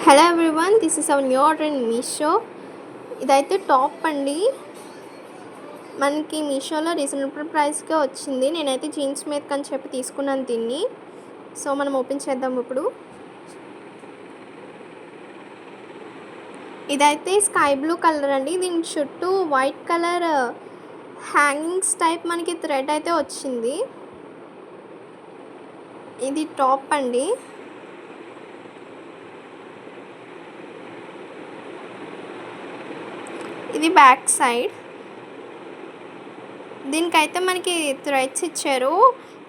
Hello everyone, this is our new order in Meesho. ఇదైతే top అండి. మనకి మీషోలో రీజనబుల్ ప్రైస్కే వచ్చింది. నేనైతే జీన్స్ మీదకి అని చెప్పి తీసుకున్నాను దీన్ని. సో మనం ఓపెన్ చేద్దాం ఇప్పుడు. ఇదైతే స్కై బ్లూ కలర్ అండి. దీని చుట్టూ వైట్ కలర్ హ్యాంగింగ్స్ టైప్ మనకి థ్రెడ్ అయితే వచ్చింది. ఇది టాప్ అండి. ఇది బ్యాక్ సైడ్. దీనికైతే మనకి థ్రెడ్స్ ఇచ్చారు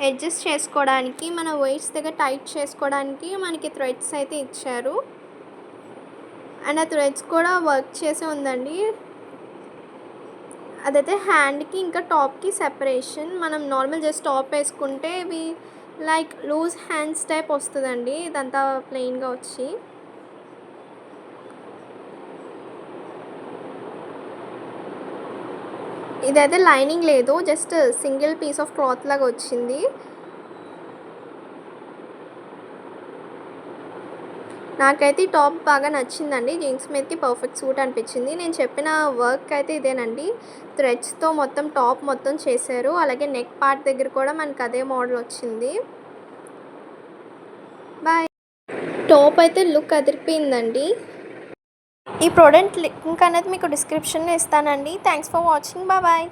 అడ్జస్ట్ చేసుకోవడానికి, మన వెయిట్స్ దగ్గర టైట్ చేసుకోవడానికి మనకి థ్రెడ్స్ అయితే ఇచ్చారు. అండ్ ఆ థ్రెడ్స్ కూడా వర్క్ చేసి ఉందండి. అదైతే హ్యాండ్కి ఇంకా టాప్కి సెపరేషన్. మనం నార్మల్ జస్ట్ టాప్ వేసుకుంటే ఇవి లైక్ లూజ్ హ్యాండ్స్ టైప్ వస్తుందండి. ఇదంతా ప్లెయిన్గా వచ్చి ఇదైతే లైనింగ్ లేదు, just single piece of cloth లాగా వచ్చింది. నాకైతే ఈ టాప్ బాగా నచ్చిందండి. జీన్స్ మీదకి పర్ఫెక్ట్ సూట్ అనిపించింది. నేను చెప్పిన వర్క్ అయితే ఇదేనండి. థ్రెడ్స్తో మొత్తం టాప్ మొత్తం చేశారు. అలాగే నెక్ పార్ట్ దగ్గర కూడా మనకు అదే మోడల్ వచ్చింది. బాయ్. టాప్ అయితే లుక్ అదిరిపోయిందండి. ఈ ప్రోడక్ట్ లింక్ అనేది మీకు డిస్క్రిప్షన్లో ఇస్తానండి. Thanks for watching. బాయ్.